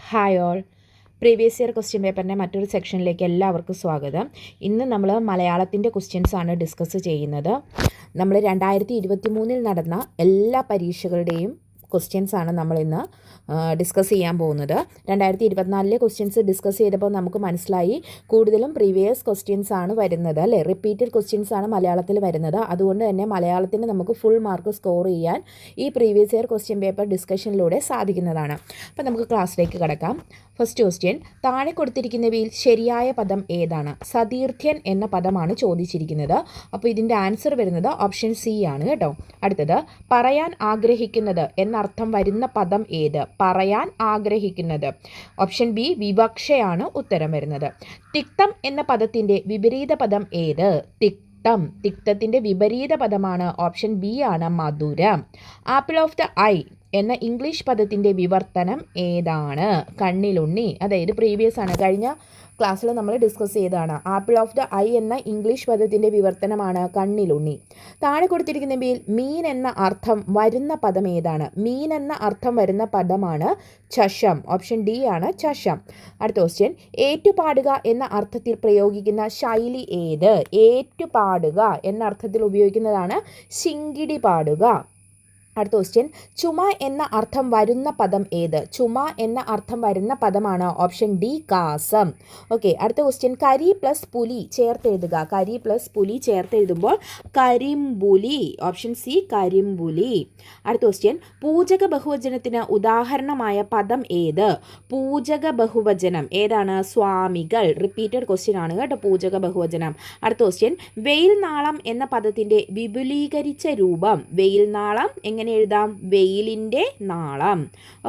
Hi all. Previous year question പേപ്പറിൻ്റെ മറ്റൊരു സെക്ഷനിലേക്ക് എല്ലാവർക്കും സ്വാഗതം. ഇന്ന് നമ്മൾ മലയാളത്തിൻ്റെ ക്വസ്റ്റ്യൻസ് ആണ് ഡിസ്കസ് ചെയ്യുന്നത്. നമ്മൾ 2023 നടന്ന എല്ലാ പരീക്ഷകളുടെയും ക്വസ്റ്റ്യൻസ് ആണ് നമ്മളിന്ന് ഡിസ്കസ് ചെയ്യാൻ പോകുന്നത്. 2024 ക്വസ്റ്റ്യൻസ് ഡിസ്കസ് ചെയ്തപ്പോൾ നമുക്ക് മനസ്സിലായി കൂടുതലും പ്രീവിയസ് ക്വസ്റ്റ്യൻസ് ആണ് വരുന്നത്, അല്ലേ? റിപ്പീറ്റഡ് ക്വസ്റ്റ്യൻസ് ആണ് മലയാളത്തിൽ വരുന്നത്. അതുകൊണ്ട് തന്നെ മലയാളത്തിന് നമുക്ക് ഫുൾ മാർക്ക് സ്കോർ ചെയ്യാൻ ഈ പ്രീവിയസ് ഇയർ ക്വസ്റ്റ്യൻ പേപ്പർ ഡിസ്കഷനിലൂടെ സാധിക്കുന്നതാണ്. അപ്പോൾ നമുക്ക് ക്ലാസ്സിലേക്ക് കടക്കാം. ഫസ്റ്റ് ക്വസ്റ്റ്യൻ, താഴെ കൊടുത്തിരിക്കുന്നവയിൽ ശരിയായ പദം ഏതാണ്? സതീർത്ഥ്യൻ എന്ന പദമാണ് ചോദിച്ചിരിക്കുന്നത്. അപ്പോൾ ഇതിൻ്റെ ആൻസർ വരുന്നത് ഓപ്ഷൻ സി ആണ് കേട്ടോ. അടുത്തത്, പറയാൻ ആഗ്രഹിക്കുന്നത് എന്നർത്ഥം വരുന്ന പദം ഏത്? പറയാൻ ആഗ്രഹിക്കുന്നത്. ഓപ്ഷൻ ബി വിവക്ഷയാണ് ഉത്തരം വരുന്നത്. തിക്തം എന്ന പദത്തിൻ്റെ വിപരീത പദം ഏത്? തിക്തത്തിൻ്റെ വിപരീത പദമാണ് ഓപ്ഷൻ ബി ആണ് മധുരം. ആപ്പിൾ ഓഫ് ദ ഐ എന്ന ഇംഗ്ലീഷ് പദത്തിൻ്റെ വിവർത്തനം ഏതാണ്? കണ്ണിലുണ്ണി. അതായത് പ്രീവിയസ് ആണ്, കഴിഞ്ഞ ക്ലാസ്സിൽ നമ്മൾ ഡിസ്കസ് ചെയ്തതാണ്. ആപ്പിൾ ഓഫ് ദ ഐ എന്ന ഇംഗ്ലീഷ് പദത്തിൻ്റെ വിവർത്തനമാണ് കണ്ണിലുണ്ണി. താഴെ കൊടുത്തിരിക്കുന്നവയിൽ മീൻ എന്ന അർത്ഥം വരുന്ന പദം ഏതാണ്? മീൻ എന്ന അർത്ഥം വരുന്ന പദമാണ് ചഷം. ഓപ്ഷൻ ഡി ആണ് ചഷം. അടുത്ത ക്വസ്റ്റ്യൻ, ഏറ്റുപാടുക എന്ന അർത്ഥത്തിൽ പ്രയോഗിക്കുന്ന ശൈലി ഏത്? ഏറ്റുപാടുക എന്ന അർത്ഥത്തിൽ ഉപയോഗിക്കുന്നതാണ് ശിങ്കിടി പാടുക. അടുത്ത ക്വസ്റ്റ്യൻ, ചുമ എന്ന അർത്ഥം വരുന്ന പദം ഏത്? ചുമ എന്ന അർത്ഥം വരുന്ന പദമാണ് ഓപ്ഷൻ ഡി കാസം. ഓക്കെ. അടുത്ത ക്വസ്റ്റ്യൻ, കരി പ്ലസ് പുലി ചേർത്തെഴുതുക. കരി പ്ലസ് പുലി ചേർത്തെഴുതുമ്പോൾ കരിമ്പുലി. Option C കരിമ്പുലി. അടുത്ത ക്വസ്റ്റ്യൻ, പൂജക ബഹുവചനത്തിന് ഉദാഹരണമായ പദം ഏത്? പൂജക ബഹുവചനം ഏതാണ്? സ്വാമികൾ. റിപ്പീറ്റഡ് ക്വസ്റ്റ്യൻ ആണ് കേട്ടോ പൂജക ബഹുവചനം. അടുത്ത ക്വസ്റ്റ്യൻ, വെയിൽ നാളം എന്ന പദത്തിൻ്റെ വിപുലീകരിച്ച രൂപം. വെയിൽ നാളം എങ്ങനെ എഴുതാം? വെയിലിൻ്റെ നാളം.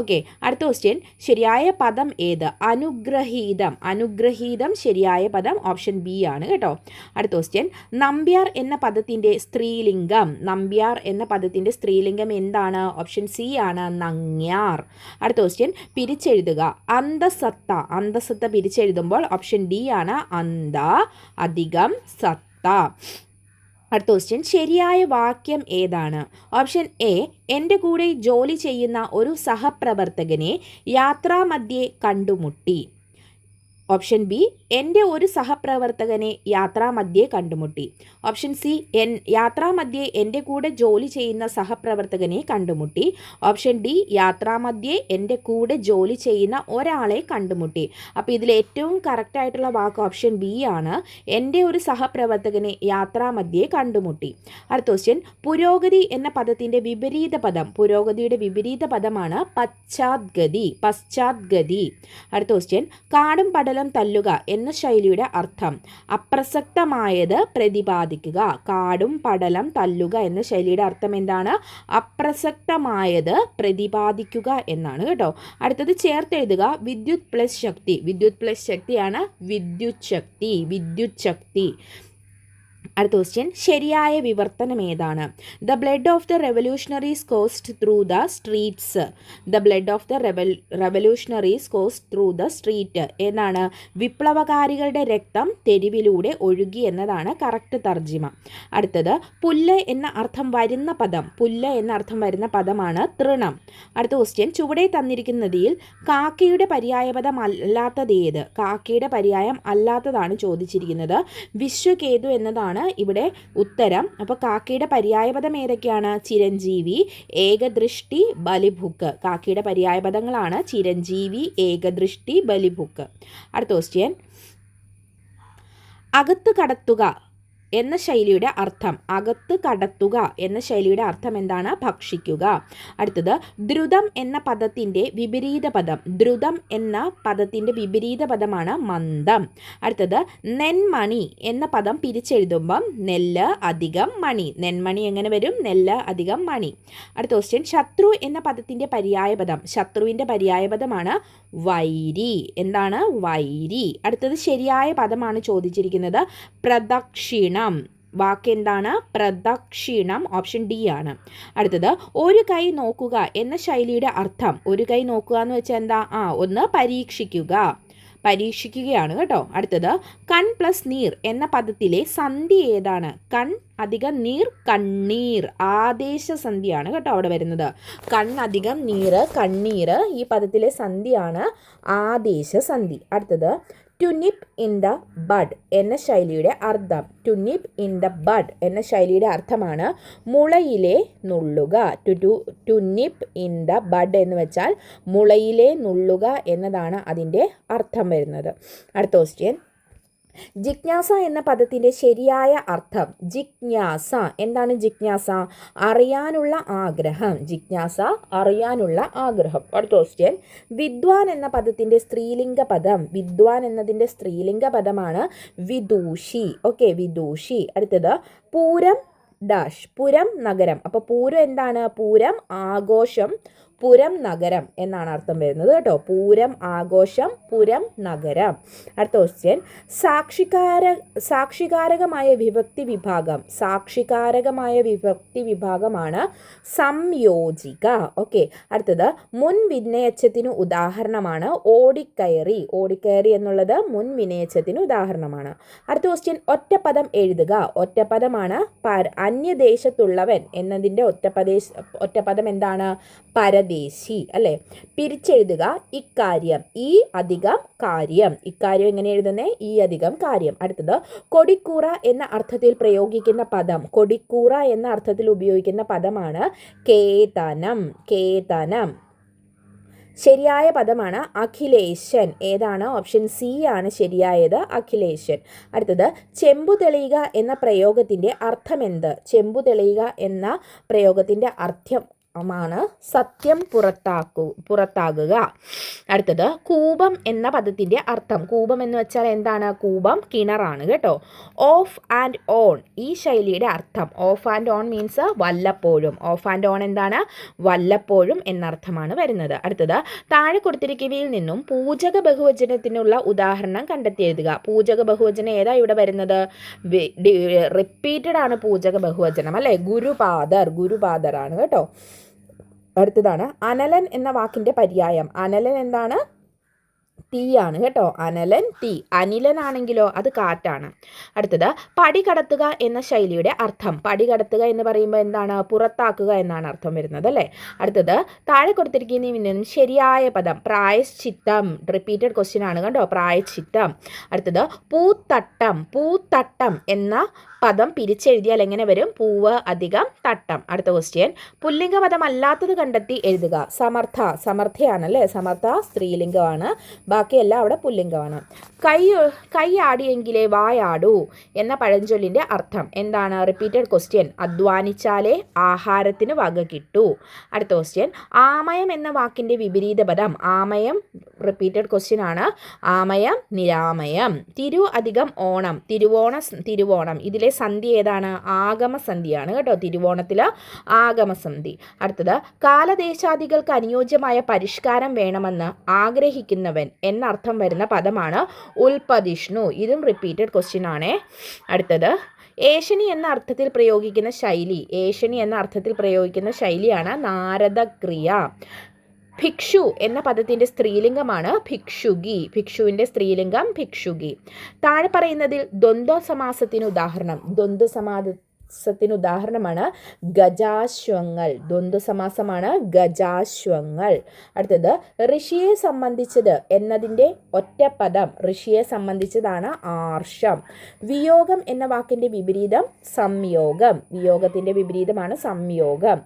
ഓക്കെ. അടുത്ത ക്വസ്റ്റ്യൻ, ശരിയായ പദം ഏത്? അനുഗ്രഹീതം. അനുഗ്രഹീതം ശരിയായ പദം ഓപ്ഷൻ ബി ആണ് കേട്ടോ. അടുത്ത ക്വസ്റ്റ്യൻ, നമ്പ്യാർ എന്ന പദത്തിൻ്റെ സ്ത്രീലിംഗം. നമ്പ്യാർ എന്ന പദത്തിൻ്റെ സ്ത്രീലിംഗം എന്താണ്? ഓപ്ഷൻ സി ആണ് നങ്ങ്യാർ. അടുത്ത ക്വസ്റ്റ്യൻ, പിരിച്ചെഴുതുക. അന്തസത്ത. അന്തസത്ത പിരിച്ചെഴുതുമ്പോൾ ഓപ്ഷൻ ഡി ആണ് അന്ത അധികം സത്ത. അടുത്ത ക്വസ്റ്റ്യൻ, ശരിയായ വാക്യം ഏതാണ്? ഓപ്ഷൻ എ, എൻ്റെ കൂടെ ജോലി ചെയ്യുന്ന ഒരു സഹപ്രവർത്തകനെ യാത്രാമധ്യേ കണ്ടുമുട്ടി. ഓപ്ഷൻ ബി, എൻ്റെ ഒരു സഹപ്രവർത്തകനെ യാത്രാമധ്യേ കണ്ടുമുട്ടി. ഓപ്ഷൻ സി, യാത്രാമധ്യേ എൻ്റെ കൂടെ ജോലി ചെയ്യുന്ന സഹപ്രവർത്തകനെ കണ്ടുമുട്ടി. ഓപ്ഷൻ ഡി, യാത്രാമധ്യേ എൻ്റെ കൂടെ ജോലി ചെയ്യുന്ന ഒരാളെ കണ്ടുമുട്ടി. അപ്പോൾ ഇതിൽ ഏറ്റവും കറക്റ്റായിട്ടുള്ള വാക്ക് ഓപ്ഷൻ ബി ആണ്, എൻ്റെ ഒരു സഹപ്രവർത്തകനെ യാത്രാമധ്യേ കണ്ടുമുട്ടി. അടുത്ത ക്വസ്റ്റ്യൻ, പുരോഗതി എന്ന പദത്തിൻ്റെ വിപരീത പദം. പുരോഗതിയുടെ വിപരീത പദമാണ് പശ്ചാത്ഗതി. പശ്ചാത്ഗതി. അടുത്ത ക്വസ്റ്റ്യൻ, കാടും പടലും തല്ലുക എന്ന ശൈലിയുടെ അർത്ഥം. അപ്രസക്തമായത് പ്രതിപാദിക്കുക. കാടും പടലം തല്ലുക എന്ന ശൈലിയുടെ അർത്ഥം എന്താണ്? അപ്രസക്തമായത് പ്രതിപാദിക്കുക എന്നാണ് കേട്ടോ. അടുത്തത് ചേർത്തെഴുതുക. വിദ്യുത് പ്ലസ് ശക്തി. വിദ്യുത് പ്ലസ് ശക്തിയാണ് വിദ്യുത് ശക്തി. വിദ്യുത് ശക്തി. അടുത്ത ക്വസ്റ്റ്യൻ, ശരിയായ വിവർത്തനം ഏതാണ്? The blood of the revolutionaries cost through the streets. The blood of the revolutionaries cost through the street എന്നാണ്? വിപ്ലവകാരികളുടെ രക്തം തെരുവിലൂടെ ഒഴുകി എന്നതാണ് കറക്റ്റ് തർജിമ. അടുത്തത്, പുല്ല് എന്ന അർത്ഥം വരുന്ന പദം. പുല്ല് എന്ന അർത്ഥം വരുന്ന പദമാണ് തൃണം. അടുത്ത ക്വസ്റ്റ്യൻ, ചുവടെ തന്നിരിക്കുന്നതിൽ കാക്കയുടെ പര്യായപദം അല്ലാത്തതേത്? കാക്കയുടെ പര്യായം അല്ലാത്തതാണ് ചോദിച്ചിരിക്കുന്നത്. വിശ്വകേതു എന്നതാണ് ഇവിടെ ഉത്തരം. അപ്പോൾ കാക്കയുടെ പര്യായപദം ഏതൊക്കെയാണ്? ചിരഞ്ജീവി, ഏകദൃഷ്ടി, ബലിഭുക്ക്. കാക്കയുടെ പര്യായപദങ്ങളാണ് ചിരഞ്ജീവി, ഏകദൃഷ്ടി, ബലിഭുക്ക്. അടുത്ത ക്വസ്റ്റ്യൻ, അകത്ത് കടത്തുക എന്ന ശൈലിയുടെ അർത്ഥം. അകത്ത് കടത്തുക എന്ന ശൈലിയുടെ അർത്ഥം എന്താണ്? ഭക്ഷിക്കുക. അടുത്തത്, ദ്രുതം എന്ന പദത്തിൻ്റെ വിപരീത പദം. ദ്രുതം എന്ന പദത്തിൻ്റെ വിപരീത പദമാണ് മന്ദം. അടുത്തത്, നെന്മണി എന്ന പദം പിരിച്ചെഴുതുമ്പം നെല്ല് അധികം മണി. നെന്മണി എങ്ങനെ വരും? നെല്ല് അധികം മണി. അടുത്ത ക്വസ്റ്റ്യൻ, ശത്രു എന്ന പദത്തിൻ്റെ പര്യായപദം. ശത്രുവിൻ്റെ പര്യായപദമാണ് വൈരി. എന്താണ്? വൈരി. അടുത്തത് ശരിയായ പദമാണ് ചോദിച്ചിരിക്കുന്നത്. പ്രദക്ഷിണം. വാക്ക് എന്താണ്? പ്രദക്ഷിണം. ഓപ്ഷൻ ഡി ആണ്. അടുത്തത്, ഒരു കൈ നോക്കുക എന്ന ശൈലിയുടെ അർത്ഥം. ഒരു കൈ നോക്കുക എന്ന് വെച്ചാൽ എന്താ? ഒന്ന് പരീക്ഷിക്കുക. പരീക്ഷിക്കുകയാണ് കേട്ടോ. അടുത്തത് കൺ പ്ലസ് നീർ എന്ന പദത്തിലെ സന്ധി ഏതാണ്? കൺ അധികം നീർ, കണ്ണീർ. ആദേശസന്ധിയാണ് കേട്ടോ അവിടെ വരുന്നത്. കൺ അധികം നീർ, കണ്ണീർ. ഈ പദത്തിലെ സന്ധിയാണ് ആദേശസന്ധി. അടുത്തത് ടു നിപ്പ് ഇൻ ദ ബഡ് എന്ന ശൈലിയുടെ അർത്ഥം. ടു നിപ്പ് ഇൻ ദ ബഡ് എന്ന ശൈലിയുടെ അർത്ഥമാണ് മുളയിലെ നുള്ളുക. ടു നിപ്പ് ഇൻ ദ ബഡ് എന്ന് വെച്ചാൽ മുളയിലെ നുള്ളുക എന്നതാണ് അതിൻ്റെ അർത്ഥം വരുന്നത്. അടുത്ത ക്വസ്റ്റ്യൻ, ജിജ്ഞാസ എന്ന പദത്തിൻ്റെ ശരിയായ അർത്ഥം. ജിജ്ഞാസ എന്താണ്? ജിജ്ഞാസ അറിയാനുള്ള ആഗ്രഹം. ജിജ്ഞാസ അറിയാനുള്ള ആഗ്രഹം. അടുത്ത ക്വസ്റ്റ്യൻ, വിദ്വാൻ എന്ന പദത്തിൻ്റെ സ്ത്രീലിംഗ പദം. വിദ്വാൻ എന്നതിൻ്റെ സ്ത്രീലിംഗ പദമാണ് വിദൂഷി. ഓക്കെ, വിദൂഷി. അടുത്തത് പൂരം ഡാഷ്, പുരം നഗരം. അപ്പോൾ പൂരം എന്താണ്? പൂരം ആഘോഷം, പുരം നഗരം എന്നാണ് അർത്ഥം വരുന്നത് കേട്ടോ. പൂരം ആഘോഷം, പുരം നഗരം. അടുത്ത ക്വസ്റ്റ്യൻ, സാക്ഷികാരകമായ വിഭക്തി വിഭാഗം. സാക്ഷികാരകമായ വിഭക്തി വിഭാഗമാണ് സംയോജിക. ഓക്കെ. അടുത്തത് മുൻ വിനയച്ചത്തിന് ഉദാഹരണമാണ് ഓടിക്കയറി. ഓടിക്കയറി എന്നുള്ളത് മുൻ വിനയച്ചത്തിന് ഉദാഹരണമാണ്. അടുത്ത ക്വസ്റ്റ്യൻ, ഒറ്റപ്പദം എഴുതുക. ഒറ്റപ്പദമാണ് അന്യദേശത്തുള്ളവൻ എന്നതിൻ്റെ ഒറ്റപ്പദം എന്താണ്? പരദേശി അല്ലേ. പിരിച്ചെഴുതുക ഇക്കാര്യം. ഈ അധികം കാര്യം. ഇക്കാര്യം എങ്ങനെ എഴുതുന്നേ? ഈ അധികം കാര്യം. അടുത്തത് കൊടിക്കൂറ എന്ന അർത്ഥത്തിൽ പ്രയോഗിക്കുന്ന പദം. കൊടിക്കൂറ എന്ന അർത്ഥത്തിൽ ഉപയോഗിക്കുന്ന പദമാണ് കേതനം. കേതനം. ശരിയായ പദമാണ് അഖിലേശൻ. ഏതാണ്? ഓപ്ഷൻ സി ആണ് ശരിയായത്, അഖിലേശൻ. അടുത്തത് ചെമ്പു തെളിയുക എന്ന പ്രയോഗത്തിൻ്റെ അർത്ഥമെന്ത്? ചെമ്പു തെളിയുക എന്ന പ്രയോഗത്തിൻ്റെ മാണ് സത്യം പുറത്താകുക. അടുത്തത് കൂപം എന്ന പദത്തിൻ്റെ അർത്ഥം. കൂപം എന്ന് വെച്ചാൽ എന്താണ്? കൂപം കിണറാണ് കേട്ടോ. ഓഫ് ആൻഡ് ഓൺ ഈ ശൈലിയുടെ അർത്ഥം. ഓഫ് ആൻഡ് ഓൺ മീൻസ് വല്ലപ്പോഴും. ഓഫ് ആൻഡ് ഓൺ എന്താണ്? വല്ലപ്പോഴും എന്നർത്ഥമാണ് വരുന്നത്. അടുത്തത് താഴെ കൊടുത്തിരിക്കുന്നവയിൽ നിന്നും പൂജക ബഹുവചനത്തിനുള്ള ഉദാഹരണം കണ്ടെത്തി എഴുതുക. പൂജക ബഹുവചനം ഏതാ ഇവിടെ വരുന്നത്? റിപ്പീറ്റഡ് ആണ് പൂജക ബഹുവചനം അല്ലേ. ഗുരുപാദർ ആണ് കേട്ടോ. അടുത്തതാണ് അനലൻ എന്ന വാക്കിൻ്റെ പര്യായം. അനലൻ എന്താണ്? തീയാണ് കേട്ടോ. അനലൻ തീ. അനിലനാണെങ്കിലോ അത് കാറ്റാണ്. അടുത്തത് പടി കടത്തുക എന്ന ശൈലിയുടെ അർത്ഥം. പടി കടത്തുക എന്ന് പറയുമ്പോൾ എന്താണ്? പുറത്താക്കുക എന്നാണ് അർത്ഥം വരുന്നത് അല്ലേ. അടുത്തത് താഴെ കൊടുത്തിരിക്കുന്നതിൽ നിന്നും ശരിയായ പദം. പ്രായശ്ചിത്തം. റിപ്പീറ്റഡ് ക്വസ്റ്റ്യൻ ആണ് കേട്ടോ. പ്രായശ്ചിത്തം. അടുത്തത് പൂത്തട്ടം. പൂത്തട്ടം എന്ന പദം പിരിച്ചെഴുതിയാൽ എങ്ങനെ വരും? പൂവ് അധികം തട്ടം. അടുത്ത ക്വസ്റ്റ്യൻ, പുല്ലിംഗ പദം അല്ലാത്തത് കണ്ടെത്തി എഴുതുക. സമർത്ഥ. സമർത്ഥയാണല്ലേ. സമർത്ഥ സ്ത്രീലിംഗമാണ്, ബാക്കിയെല്ലാം അവിടെ പുല്ലിംഗമാണ്. കൈ ആടിയെങ്കിലേ വായാടൂ എന്ന പഴഞ്ചൊല്ലിൻ്റെ അർത്ഥം എന്താണ്? Repeated question. അധ്വാനിച്ചാലേ ആഹാരത്തിന് വക കിട്ടൂ. അടുത്ത ക്വസ്റ്റ്യൻ, ആമയം എന്ന വാക്കിൻ്റെ വിപരീത പദം. ആമയം റിപ്പീറ്റഡ് ക്വസ്റ്റ്യൻ ആണ്. ആമയം നിരാമയം. തിരു അധികം ഓണം. തിരുവോണം. ഇതിലെ സന്ധി ഏതാണ്? ആഗമസന്ധിയാണ് കേട്ടോ. തിരുവോണത്തിൽ ആഗമസന്ധി. അടുത്തത് കാലദേശാദികൾക്ക് അനുയോജ്യമായ പരിഷ്കാരം വേണമെന്ന് ആഗ്രഹിക്കുന്നവൻ എന്നർത്ഥം വരുന്ന പദമാണ് ഉൽപ്പതിഷ്ണു. ഇതും റിപ്പീറ്റഡ് ക്വസ്റ്റ്യൻ ആണേ. അടുത്തത് ഏഷണി എന്ന അർത്ഥത്തിൽ പ്രയോഗിക്കുന്ന ശൈലി. ഏഷണി എന്ന അർത്ഥത്തിൽ പ്രയോഗിക്കുന്ന ശൈലിയാണ് നാരദക്രിയ. ഭിക്ഷു എന്ന പദത്തിൻ്റെ സ്ത്രീലിംഗമാണ് ഭിക്ഷുകി. ഭിക്ഷുവിൻ്റെ സ്ത്രീലിംഗം ഭിക്ഷുകി. താഴെ പറയുന്നതിൽ ദ്വന്ദ്വ സമാസത്തിന് ഉദാഹരണം. ദ്വന്ദ്വ സമാസത്തിന് ഉദാഹരണമാണ് ഗജാശ്വങ്ങൾ. ദ്വന്ദ്വ സമാസമാണ് ഗജാശ്വങ്ങൾ. അടുത്തത് ഋഷിയെ സംബന്ധിച്ചത് എന്നതിൻ്റെ ഒറ്റപ്പദം. ഋഷിയെ സംബന്ധിച്ചതാണ് ആർഷം. വിയോഗം എന്ന വാക്കിൻ്റെ വിപരീതം സംയോഗം. വിയോഗത്തിൻ്റെ വിപരീതമാണ് സംയോഗം.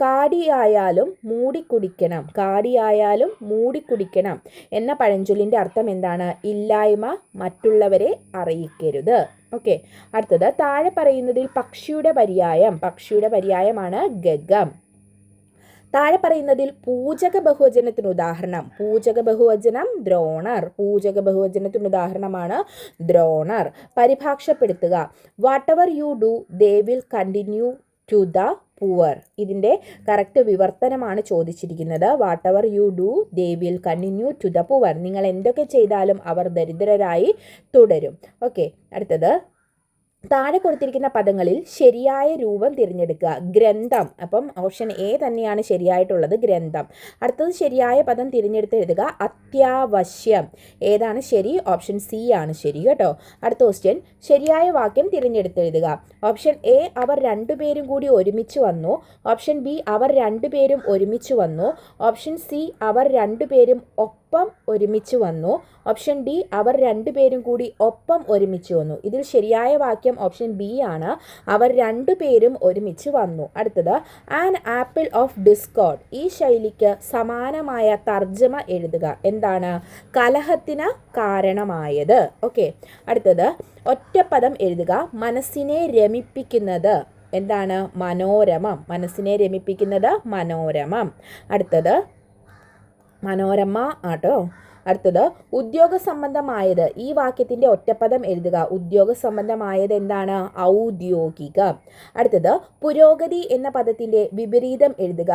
കാടിയായാലും മൂടിക്കുടിക്കണം. കാടിയായാലും മൂടിക്കുടിക്കണം എന്ന പഴഞ്ചൊല്ലിൻ്റെ അർത്ഥം എന്താണ്? ഇല്ലായ്മ, മറ്റുള്ളവരെ അറിയിക്കരുത്. ഓക്കെ. അടുത്തത് താഴെ പറയുന്നതിൽ പക്ഷിയുടെ പര്യായമാണ് ഗഗം. താഴെ പറയുന്നതിൽ പൂജക ബഹുവചനത്തിന് ഉദാഹരണം. പൂജക ബഹുവചനം ദ്രോണർ. പൂജക ബഹുവചനത്തിന് ഉദാഹരണമാണ് ദ്രോണർ. പരിഭാഷപ്പെടുത്തുക. Whatever you do they will continue to the poor. ഇതിൻ്റെ കറക്റ്റ് വിവർത്തനമാണ് ചോദിച്ചിരിക്കുന്നത്. Whatever you do they will continue to the poor. നിങ്ങൾ എന്തൊക്കെ ചെയ്താലും അവർ ദരിദ്രരായി തുടരും. ഓക്കെ. അടുത്തത് താഴെ കൊടുത്തിരിക്കുന്ന പദങ്ങളിൽ ശരിയായ രൂപം തിരഞ്ഞെടുക്കുക. ഗ്രന്ഥം, അപ്പം ഓപ്ഷൻ എ തന്നെയാണ് ശരിയായിട്ടുള്ളത്, ഗ്രന്ഥം. അടുത്തത് ശരിയായ പദം തിരഞ്ഞെടുത്ത് എഴുതുക. അത്യാവശ്യം. ഏതാണ് ശരി? ഓപ്ഷൻ സി ആണ് ശരി കേട്ടോ. അടുത്ത ക്വസ്റ്റ്യൻ, ശരിയായ വാക്യം തിരഞ്ഞെടുത്ത് എഴുതുക. ഓപ്ഷൻ എ, അവർ രണ്ടുപേരും കൂടി ഒരുമിച്ച് വന്നു. ഓപ്ഷൻ ബി, അവർ രണ്ടുപേരും ഒരുമിച്ച് വന്നു. ഓപ്ഷൻ സി, അവർ രണ്ടുപേരും ഒപ്പം ഒരുമിച്ച് വന്നു. ഓപ്ഷൻ ഡി, അവർ രണ്ടുപേരും കൂടി ഒപ്പം ഒരുമിച്ച് വന്നു. ഇതിൽ ശരിയായ വാക്യം ഓപ്ഷൻ ബി ആണ്, അവർ രണ്ടുപേരും ഒരുമിച്ച് വന്നു. അടുത്തത്, ആൻ ആപ്പിൾ ഓഫ് ഡിസ്കോർഡ്. ഈ ശൈലിക്ക് സമാനമായ തർജ്ജമ എഴുതുക. എന്താണ്? കലഹത്തിന് കാരണമായത്. ഓക്കെ. അടുത്തത്, ഒറ്റപ്പദം എഴുതുക. മനസ്സിനെ രമിപ്പിക്കുന്നത്. എന്താണ്? മനോരമം. മനസ്സിനെ രമിപ്പിക്കുന്നത് മനോരമം. അടുത്തത് മനോരമ ആട്ടോ. അടുത്തത്, ഉദ്യോഗ സംബന്ധമായത്. ഈ വാക്യത്തിൻ്റെ ഒറ്റപ്പദം എഴുതുക. ഉദ്യോഗ സംബന്ധമായത് എന്താണ്? ഔദ്യോഗിക. അടുത്തത്, പുരോഗതി എന്ന പദത്തിൻ്റെ വിപരീതം എഴുതുക.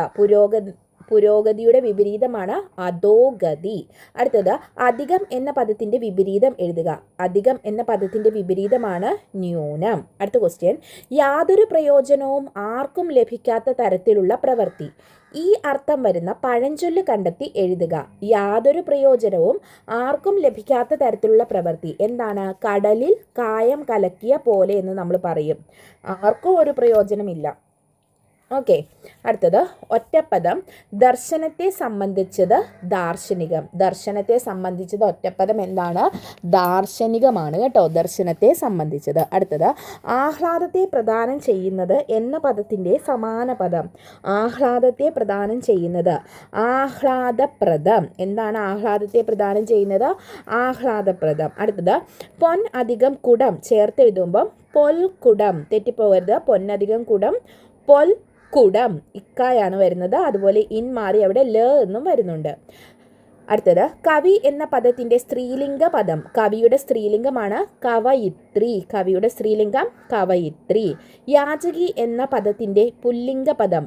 പുരോഗതിയുടെ വിപരീതമാണ് അധോഗതി. അടുത്തത്, അധികം എന്ന പദത്തിൻ്റെ വിപരീതം എഴുതുക. അധികം എന്ന പദത്തിൻ്റെ വിപരീതമാണ് ന്യൂനം. അടുത്ത ക്വസ്റ്റ്യൻ, യാതൊരു പ്രയോജനവും ആർക്കും ലഭിക്കാത്ത തരത്തിലുള്ള പ്രവൃത്തി. ഈ അർത്ഥം വരുന്ന പഴഞ്ചൊല്ല് കണ്ടെത്തി എഴുതുക. യാതൊരു പ്രയോജനവും ആർക്കും ലഭിക്കാത്ത തരത്തിലുള്ള പ്രവൃത്തി. എന്താണ്? കടലിൽ കായം കലക്കിയ പോലെ എന്ന് നമ്മൾ പറയും. ആർക്കും ഒരു പ്രയോജനമില്ല. ഓക്കെ. അടുത്തത്, ഒറ്റപ്പദം. ദർശനത്തെ സംബന്ധിച്ചത് ദാർശനികം. ദർശനത്തെ സംബന്ധിച്ചത് ഒറ്റപ്പദം എന്താണ്? ദാർശനികമാണ് കേട്ടോ, ദർശനത്തെ സംബന്ധിച്ചത്. അടുത്തത്, ആഹ്ലാദത്തെ പ്രദാനം ചെയ്യുന്നത് എന്ന പദത്തിൻ്റെ സമാന പദം. ആഹ്ലാദത്തെ പ്രദാനം ചെയ്യുന്നത് ആഹ്ലാദപ്രദം. എന്താണ് ആഹ്ലാദത്തെ പ്രദാനം ചെയ്യുന്നത്? ആഹ്ലാദപ്രദം. അടുത്തത്, പൊൻ അധികം കുടം ചേർത്ത് എഴുതുമ്പം പൊൽക്കുടം. തെറ്റിപ്പോകരുത്. പൊന്നധികം കുടം പൊൽ കുടം. ഇക്കായാണ് വരുന്നത്. അതുപോലെ ഇൻ മാറി അവിടെ ല എന്നും വരുന്നുണ്ട്. അടുത്തത്, കവി എന്ന പദത്തിൻ്റെ സ്ത്രീലിംഗ പദം. കവിയുടെ സ്ത്രീലിംഗമാണ് കവയിത്രി. കവിയുടെ സ്ത്രീലിംഗം കവയിത്രി. യാചകി എന്ന പദത്തിൻ്റെ പുല്ലിംഗ പദം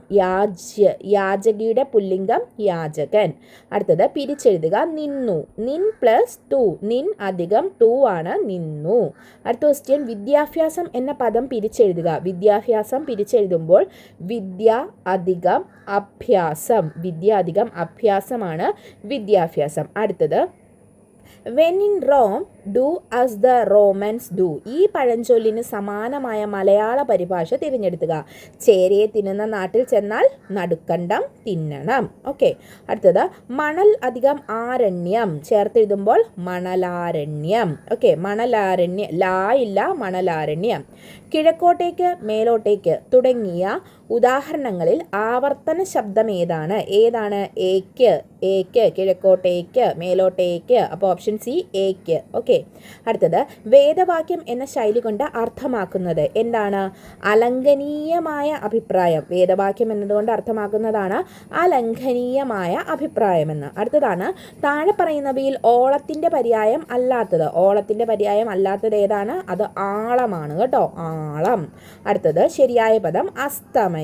യാചകിയുടെ പുല്ലിംഗം യാചകൻ. അടുത്തത്, പിരിച്ചെഴുതുക. നിന്നു. നിൻ പ്ലസ് ടു. നിൻ അധികം ടു ആണ് നിന്നു. അടുത്ത ക്വസ്റ്റ്യൻ, വിദ്യാഭ്യാസം എന്ന പദം പിരിച്ചെഴുതുക. വിദ്യാഭ്യാസം പിരിച്ചെഴുതുമ്പോൾ വിദ്യ അധികം അഭ്യാസം. വിദ്യ അധികം അഭ്യാസമാണ് വിദ്യാഭ്യാസം. അടുത്തത്, when in Rome do as the Romans do. ഈ പഴഞ്ചൊല്ലിന് സമാനമായ മലയാള പരിഭാഷ തിരഞ്ഞെടുത്തുക. ചേരയെ തിന്നുന്ന നാട്ടിൽ ചെന്നാൽ നടുക്കണ്ടം തിന്നണം. ഓക്കെ. അടുത്തത്, മണൽ അധികം ആരണ്യം ചേർത്തെഴുതുമ്പോൾ മണലാരണ്യം. ഓക്കെ. മണലാരണ്യം. ലാ ഇല്ല, മണലാരണ്യം. കിഴക്കോട്ടേക്ക്, മേലോട്ടേക്ക് തുടങ്ങിയ ഉദാഹരണങ്ങളിൽ ആവർത്തന ശബ്ദം ഏതാണ്? ഏതാണ്? ഏക്ക്. ഏക്ക്. കിഴക്കോട്ടേക്ക്, മേലോട്ടേക്ക്. അപ്പോൾ ഓപ്ഷൻ സി ഏക്ക്. ഓക്കെ. അടുത്തത്, വേദവാക്യം എന്ന ശൈലി കൊണ്ട് അർത്ഥമാക്കുന്നത് എന്താണ്? അലംഘനീയമായ അഭിപ്രായം. വേദവാക്യം എന്നതുകൊണ്ട് അർത്ഥമാക്കുന്നതാണ് അലംഘനീയമായ അഭിപ്രായമെന്ന്. അടുത്തതാണ്, താഴെ പറയുന്നവയിൽ ഓളത്തിൻ്റെ പര്യായം അല്ലാത്തത്. ഓളത്തിൻ്റെ പര്യായം അല്ലാത്തത് ഏതാണ്? അത് ആളമാണ് കേട്ടോ, ആളം. അടുത്തത്, ശരിയായ പദം അസ്തമയം.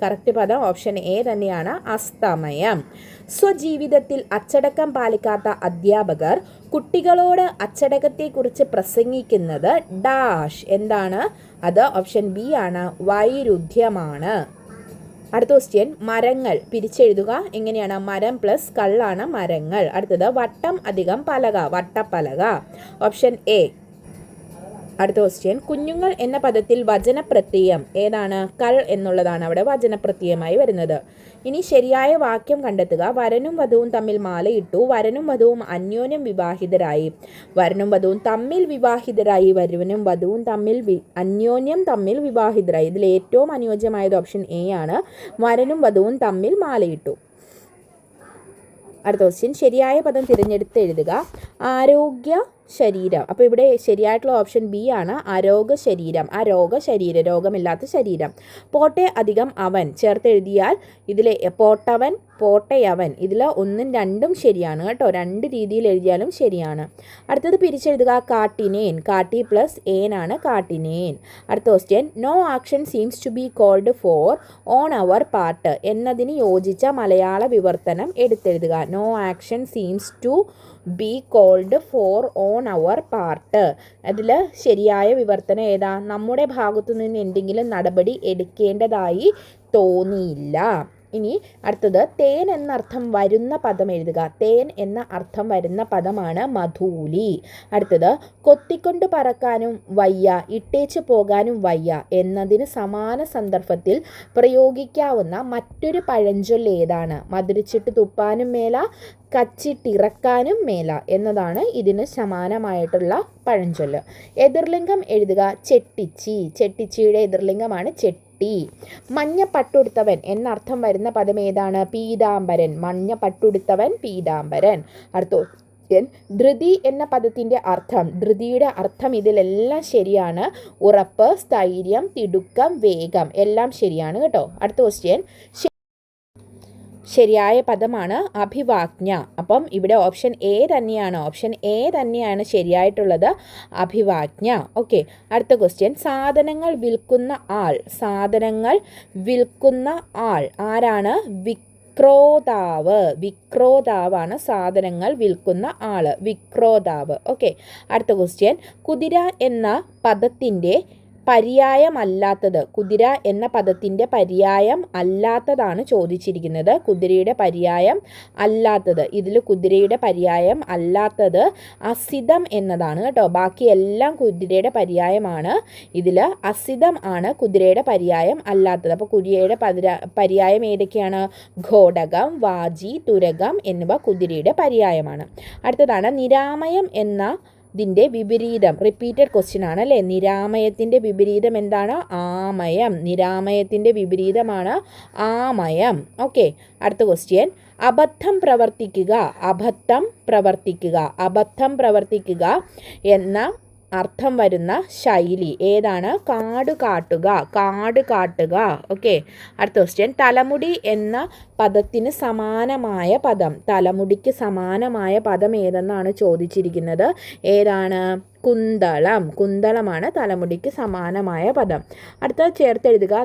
കറക്റ്റ് പദം ഓപ്ഷൻ എ തന്നെയാണ്, അസ്തമയം. സ്വജീവിതത്തിൽ അച്ചടക്കം പാലിക്കാത്ത അധ്യാപകർ കുട്ടികളോട് അച്ചടക്കത്തെക്കുറിച്ച് പ്രസംഗിക്കുന്നത് ഡാഷ്. എന്താണ്? അത് ഓപ്ഷൻ ബി ആണ്, വൈരുദ്ധ്യമാണ്. അടുത്ത ക്വസ്റ്റ്യൻ, മരങ്ങൾ പിരിച്ചെഴുതുക. എങ്ങനെയാണ്? മരം പ്ലസ് കള്ളാണ് മരങ്ങൾ. അടുത്തത്, വട്ടം അധികം പലക. വട്ടപ്പലക. Option a. അടുത്ത ക്വസ്റ്റ്യൻ, കുഞ്ഞുങ്ങൾ എന്ന പദത്തിൽ വചനപ്രത്യയം ഏതാണ്? കൾ എന്നുള്ളതാണ് അവിടെ വചനപ്രത്യയമായി വരുന്നത്. ഇനി ശരിയായ വാക്യം കണ്ടെത്തുക. വരനും വധുവും തമ്മിൽ മാലയിട്ടു. വരനും വധുവും അന്യോന്യം വിവാഹിതരായി. വരനും വധുവും തമ്മിൽ വിവാഹിതരായി. വരനും വധുവും തമ്മിൽ അന്യോന്യം തമ്മിൽ വിവാഹിതരായി. ഇതിൽ ഏറ്റവും അനുയോജ്യമായത് ഓപ്ഷൻ എ ആണ്, വരനും വധുവും തമ്മിൽ മാലയിട്ടു. അടുത്ത ക്വസ്റ്റ്യൻ, ശരിയായ പദം തിരഞ്ഞെടുത്ത് എഴുതുക. ആരോഗ്യ ശരീരം. അപ്പോൾ ഇവിടെ ശരിയായിട്ടുള്ള ഓപ്ഷൻ ബി ആണ്, ആരോഗ്യ ശരീരം. ആരോഗ ശരീരം, രോഗമില്ലാത്ത ശരീരം. പോട്ടെ അധികം അവൻ ചേർത്ത് എഴുതിയാൽ ഇതിലെ പോട്ടവൻ പോട്ടയവൻ. ഇതിൽ 1ഉം 2ഉം ശരിയാണ് കേട്ടോ. 2 രീതിയിൽ എഴുതിയാലും ശരിയാണ്. അടുത്തത് പിരിച്ചെഴുതുക. കാട്ടിനേൻ. കാട്ടി പ്ലസ് ഏനാണ് കാട്ടിനേൻ. അടുത്ത question, no action seems to be called for on our part എന്നതിന് യോജിച്ച മലയാള വിവർത്തനം എടുത്തെഴുതുക. No action seems to be called for on our part. അതിൽ ശരിയായ വിവർത്തനം ഏതാ? നമ്മുടെ ഭാഗത്തു നിന്ന് എന്തെങ്കിലും നടപടി എടുക്കേണ്ടതായി തോന്നിയില്ല. ഇനി അടുത്തത്, തേൻ എന്നർത്ഥം വരുന്ന പദം എഴുതുക. തേൻ എന്ന അർത്ഥം വരുന്ന പദമാണ് മധൂലി. അടുത്തത്, കൊത്തിക്കൊണ്ട് പറക്കാനും വയ്യ, ഇട്ടേച്ച് പോകാനും വയ്യ എന്നതിന് സമാന സന്ദർഭത്തിൽ പ്രയോഗിക്കാവുന്ന മറ്റൊരു പഴഞ്ചൊല്ല് ഏതാണ്? മധുരിച്ചിട്ട് തുപ്പാനും മേല, കച്ചിട്ടിറക്കാനും മേല എന്നതാണ് ഇതിന് സമാനമായിട്ടുള്ള പഴഞ്ചൊല്ല്. എതിർലിംഗം എഴുതുക. ചെട്ടിച്ചി. ചെട്ടിച്ചിയുടെ എതിർലിംഗമാണ് ചെട്ടി. മഞ്ഞ പട്ടുടുത്തവൻ എന്നർത്ഥം വരുന്ന പദം ഏതാണ്? പീതാംബരൻ. മഞ്ഞ പട്ടുടുത്തവൻ പീതാംബരൻ. അടുത്ത ധൃതി എന്ന പദത്തിൻ്റെ അർത്ഥം. ധൃതിയുടെ അർത്ഥം ഇതിലെല്ലാം ശരിയാണ്. ഉറപ്പ്, സ്ഥൈര്യം, തിടുക്കം, വേഗം എല്ലാം ശരിയാണ് കേട്ടോ. അടുത്ത ക്വസ്റ്റ്യൻ, ശരിയായ പദമാണ് അഭിവാജ്ഞ. അപ്പം ഇവിടെ ഓപ്ഷൻ എ തന്നെയാണ് ശരിയായിട്ടുള്ളത്, അഭിവാജ്ഞ. ഓക്കെ. അടുത്ത ക്വസ്റ്റ്യൻ, സാധനങ്ങൾ വിൽക്കുന്ന ആൾ ആരാണ്? വിക്രോതാവാണ് സാധനങ്ങൾ വിൽക്കുന്ന ആള്, വിക്രോതാവ്. ഓക്കെ. അടുത്ത ക്വസ്റ്റ്യൻ, കുതിര എന്ന പദത്തിൻ്റെ പര്യായമല്ലാത്തത്. കുതിര എന്ന പദത്തിൻ്റെ പര്യായം അല്ലാത്തതാണ് ചോദിച്ചിരിക്കുന്നത്. കുതിരയുടെ പര്യായം അല്ലാത്തത്. ഇതിൽ കുതിരയുടെ പര്യായം അല്ലാത്തത് അസിതം എന്നതാണ് കേട്ടോ. ബാക്കി എല്ലാം കുതിരയുടെ പര്യായമാണ്. ഇതിൽ അസിതം ആണ് കുതിരയുടെ പര്യായം അല്ലാത്തത്. അപ്പോൾ കുതിരയുടെ പര്യായം ഏതൊക്കെയാണ്? ഘോടകം, വാജി, തുരകം എന്നിവ കുതിരയുടെ പര്യായമാണ്. അടുത്തതാണ്, നിരാമയം ഇതിൻ്റെ വിപരീതം. റിപ്പീറ്റഡ് ക്വസ്റ്റ്യൻ ആണ് അല്ലേ? നിരാമയത്തിൻ്റെ വിപരീതം എന്താണ്? ആമയം. നിരാമയത്തിൻ്റെ വിപരീതമാണ് ആമയം. ഓക്കെ. അടുത്ത ക്വസ്റ്റ്യൻ, അബദ്ധം പ്രവർത്തിക്കുക എന്ന അർത്ഥം വരുന്ന ശൈലി ഏതാണ്? കാട് കാട്ടുക. ഓക്കെ. അടുത്ത ക്വസ്റ്റ്യൻ, തലമുടി എന്ന പദത്തിന് സമാനമായ പദം. തലമുടിക്ക് സമാനമായ പദം ഏതെന്നാണ് ചോദിച്ചിരിക്കുന്നത്. ഏതാണ്? കുന്തളമാണ് തലമുടിക്ക് സമാനമായ പദം. അടുത്ത ചേർത്തെഴുതുക.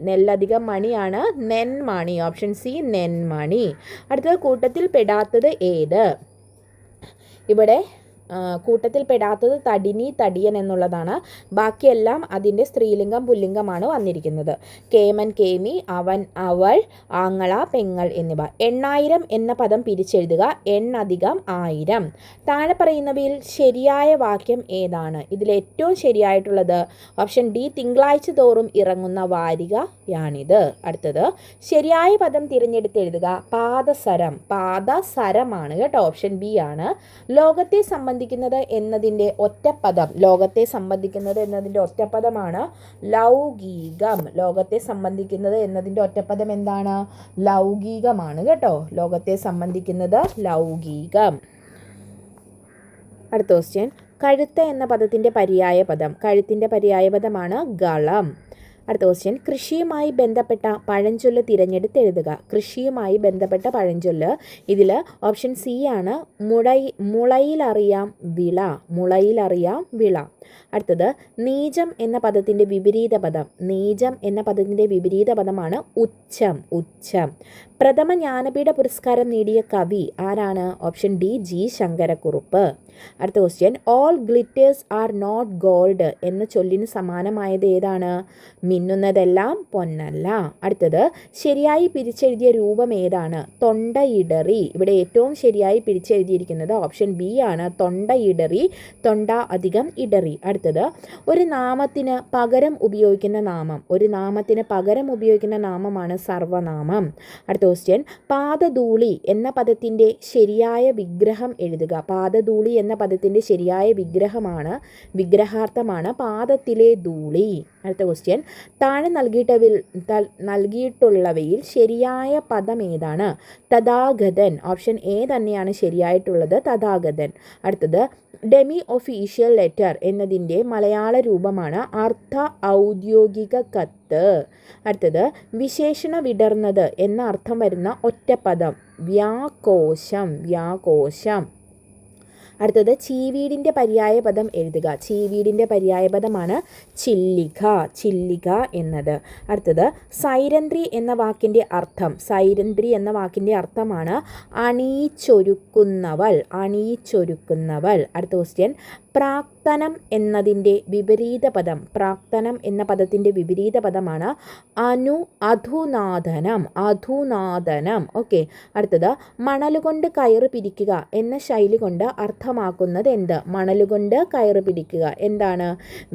നെല്ലധികം മണിയാണ് നെന്മണി. Option C, നെന്മണി. അടുത്ത, കൂട്ടത്തിൽ പെടാത്തത് ഏത്? ഇവിടെ കൂട്ടത്തിൽ പെടാത്തത് തടിനി, തടിയൻ എന്നുള്ളതാണ്. ബാക്കിയെല്ലാം അതിൻ്റെ സ്ത്രീലിംഗം പുല്ലിംഗമാണ് വന്നിരിക്കുന്നത്. കേമൻ, കേമി, അവൻ, അവൾ, ആങ്ങള, പെങ്ങൾ എന്നിവ. 8000 എന്ന പദം പിരിച്ചെഴുതുക. എണ്ണധികം 1000. താഴെ പറയുന്നവയിൽ ശരിയായ വാക്യം ഏതാണ്? ഇതിൽ ഏറ്റവും ശരിയായിട്ടുള്ളത് ഓപ്ഷൻ ഡി, തിങ്കളാഴ്ച തോറും ഇറങ്ങുന്ന വാരികയാണിത്. അടുത്തത്, ശരിയായ പദം തിരഞ്ഞെടുത്തെഴുതുക. പാദസരമാണ് കേട്ടോ. ഓപ്ഷൻ ബി ആണ്. ലോകത്തെ സംബന്ധിക്കുന്നത് എന്നതിൻ്റെ ഒറ്റപ്പദമാണ് ലൗകികം. ലോകത്തെ സംബന്ധിക്കുന്നത് എന്നതിൻ്റെ ഒറ്റപ്പദം എന്താണ്? ലൗകികമാണ് കേട്ടോ. ലോകത്തെ സംബന്ധിക്കുന്നത് ലൗകികം. അടുത്ത ക്വസ്റ്റ്യൻ, കഴുത്ത് എന്ന പദത്തിൻ്റെ കഴുത്തിൻ്റെ പര്യായപദമാണ് ഗളം. അടുത്ത ക്വസ്റ്റ്യൻ, കൃഷിയുമായി ബന്ധപ്പെട്ട പഴഞ്ചൊല്ല് തിരഞ്ഞെടുത്തെഴുതുക. കൃഷിയുമായി ബന്ധപ്പെട്ട പഴഞ്ചൊല്ല് ഇതിൽ ഓപ്ഷൻ സി ആണ്. മുളയിലറിയാം വിള. അടുത്തത്, നീചം എന്ന പദത്തിൻ്റെ വിപരീത പദമാണ് ഉച്ചം. പ്രഥമ ജ്ഞാനപീഠ പുരസ്കാരം നേടിയ കവി ആരാണ്? Option d, G Sankarakurup. അടുത്ത question, all glitters are not gold എന്ന ചൊല്ലിന് സമാനമായത് ഏതാണ്? മിന്നുന്നതെല്ലാം പൊന്നല്ല. അടുത്തത്, ശരിയായി പിരിച്ചെഴുതിയ രൂപം ഏതാണ്? തൊണ്ടയിടറി. ഇവിടെ ഏറ്റവും ശരിയായി പിരിച്ചെഴുതിയിരിക്കുന്നത് ഓപ്ഷൻ ബി ആണ്. തൊണ്ടയിടറി, തൊണ്ട അധികം ഇടറി. അടുത്തത്, ഒരു നാമത്തിന് പകരം ഉപയോഗിക്കുന്ന നാമമാണ് സർവനാമം. അടുത്ത ക്വസ്റ്റ്യൻ, പാദധൂളി എന്ന പദത്തിൻ്റെ ശരിയായ വിഗ്രഹം എഴുതുക. പാദധൂളി എന്ന പദത്തിൻ്റെ ശരിയായ വിഗ്രഹാർത്ഥമാണ് പാദത്തിലെ ധൂളി. അടുത്ത ക്വസ്റ്റ്യൻ, താഴെ നൽകിയിട്ടുള്ളവയിൽ ശരിയായ പദം ഏതാണ്? തഥാഗതൻ. ഓപ്ഷൻ എ തന്നെയാണ് ശരിയായിട്ടുള്ളത്, തഥാഗതൻ. അടുത്തത്, ഡെമി ഒഫീഷ്യൽ ലെറ്റർ എന്നതിൻ്റെ മലയാള രൂപമാണ് അർദ്ധ ഔദ്യോഗിക കത്ത്. അടുത്തത്, വിശേഷണ വിടർന്നത് എന്ന അർത്ഥം വരുന്ന ഒറ്റപ്പദം വ്യാകോശം. അടുത്തത്, ചീവീടിൻ്റെ പര്യായപദം എഴുതുക. ചീവീടിൻ്റെ പര്യായപദമാണ് ചില്ലിക എന്നത്. അടുത്തത്, സൈരന്ധ്രി എന്ന വാക്കിൻ്റെ അർത്ഥമാണ് അണിയിച്ചൊരുക്കുന്നവൾ. അടുത്ത ക്വസ്റ്റ്യൻ, പ്രാക്തനം എന്നതിൻ്റെ വിപരീത പദം, പ്രാക്തനം എന്ന പദത്തിൻ്റെ വിപരീത പദമാണ് അധുനാദനം. ഓക്കെ. അടുത്തത്, മണലുകൊണ്ട് കയറ് പിരിക്കുക എന്ന ശൈലി കൊണ്ട് അർത്ഥമാക്കുന്നത് എന്ത്? മണലുകൊണ്ട് കയറ് പിരിക്കുക എന്താണ്?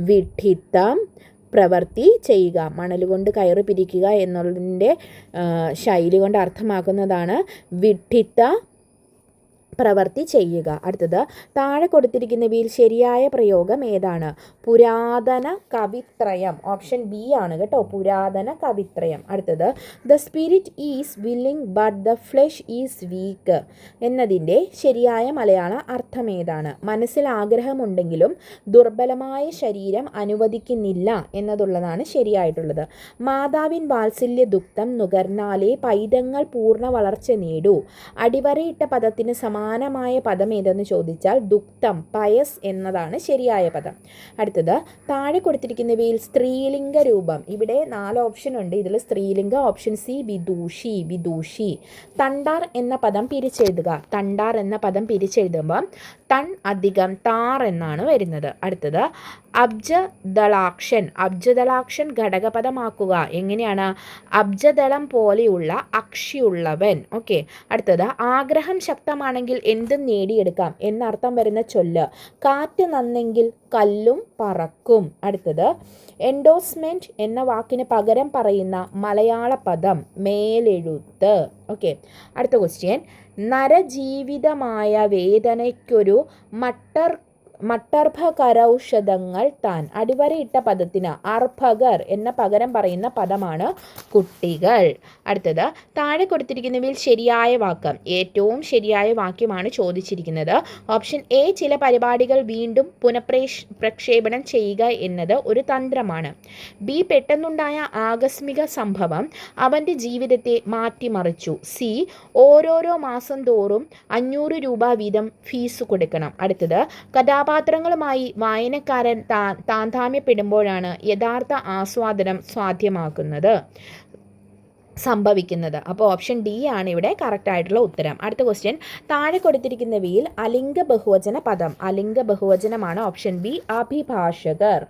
വിഡ്ഢിത്തം, പ്രവൃത്തി ചെയ്യുക. മണലുകൊണ്ട് കയറ് പിരിക്കുക എന്നുള്ളതിൻ്റെ ശൈലി കൊണ്ട് അർത്ഥമാക്കുന്നതാണ് വിഡ്ഢിത്ത പ്രവൃത്തി ചെയ്യുക. അടുത്തത്, താഴെ കൊടുത്തിരിക്കുന്നവയിൽ ശരിയായ പ്രയോഗം ഏതാണ്? പുരാതന കവിത്രയം. ഓപ്ഷൻ ബി ആണ് കേട്ടോ, പുരാതന കവിത്രയം. അടുത്തത്, the spirit is willing but the flesh is week എന്നതിൻ്റെ ശരിയായ മലയാള അർത്ഥം ഏതാണ്? മനസ്സിൽ ആഗ്രഹമുണ്ടെങ്കിലും ദുർബലമായ ശരീരം അനുവദിക്കുന്നില്ല എന്നതുള്ളതാണ് ശരിയായിട്ടുള്ളത്. മാതാവിൻ വാത്സല്യ ദുഗ്ധം നുകർന്നാലേ പൈതങ്ങൾ പൂർണ്ണ വളർച്ച നേടൂ. അടിവരയിട്ട പദത്തിന് സമാനമായ പദം ഏതെന്ന് ചോദിച്ചാൽ ദുഗ്ധം, പയസ് എന്നതാണ് ശരിയായ പദം. അടുത്തത്, താഴെ കൊടുത്തിരിക്കുന്നവയിൽ സ്ത്രീലിംഗ രൂപം. ഇവിടെ 4 ഓപ്ഷൻ ഉണ്ട്. ഇതിൽ സ്ത്രീലിംഗ ഓപ്ഷൻ സി വിദൂഷി. തണ്ടാർ എന്ന പദം പിരിച്ചെഴുതുമ്പം തൺ അധികം താർ എന്നാണ് വരുന്നത്. അടുത്തത്, അബ്ജദളാക്ഷൻ ഘടകപദമാക്കുക എങ്ങനെയാണ്? അബ്ജദളം പോലെയുള്ള അക്ഷിയുള്ളവൻ. ഓക്കെ. അടുത്തത്, ആഗ്രഹം ശക്തമാണെങ്കിൽ എന്തും നേടിയെടുക്കാം എന്നർത്ഥം വരുന്ന ചൊല്ല് കാറ്റ് നന്നെങ്കിൽ കല്ലും പറക്കും. അടുത്തത്, എൻഡോസ്മെൻറ്റ് എന്ന വാക്കിന് പകരം പറയുന്ന മലയാള പദം മേലെഴുത്ത്. ഓക്കെ. അടുത്ത ക്വസ്റ്റ്യൻ, നരജീവിതമായ വേദനയ്ക്കൊരു മട്ടർഭകരൗഷധങ്ങൾ താൻ. അടിവരയിട്ട പദത്തിന് അർഭകർ എന്ന പകരം പറയുന്ന പദമാണ് കുട്ടികൾ. അടുത്തത്, താഴെ കൊടുത്തിരിക്കുന്നവയിൽ ശരിയായ വാക്ക്. ഏറ്റവും ശരിയായ വാക്യമാണ് ചോദിച്ചിരിക്കുന്നത്. ഓപ്ഷൻ എ, ചില പരിപാടികൾ വീണ്ടും പ്രക്ഷേപണം ചെയ്യുക എന്നത് ഒരു തന്ത്രമാണ്. ബി, പെട്ടെന്നുണ്ടായ ആകസ്മിക സംഭവം അവൻ്റെ ജീവിതത്തെ മാറ്റിമറിച്ചു. സി, ഓരോരോ മാസം തോറും 500 രൂപ വീതം ഫീസ് കൊടുക്കണം. അടുത്തത്, കഥാപാത്രങ്ങളുമായി വായനക്കാരൻ താന്താമ്യപ്പെടുമ്പോഴാണ് യഥാർത്ഥ ആസ്വാദനം സംഭവിക്കുന്നത്. അപ്പോൾ ഓപ്ഷൻ ഡി ആണ് ഇവിടെ കറക്റ്റ് ആയിട്ടുള്ള ഉത്തരം. അടുത്ത ക്വസ്റ്റ്യൻ, താഴെ കൊടുത്തിരിക്കുന്നവയിൽ അലിംഗ ബഹുവചന പദം. അലിംഗ ബഹുവചനമാണ് ഓപ്ഷൻ ബി, അഭിഭാഷകർ.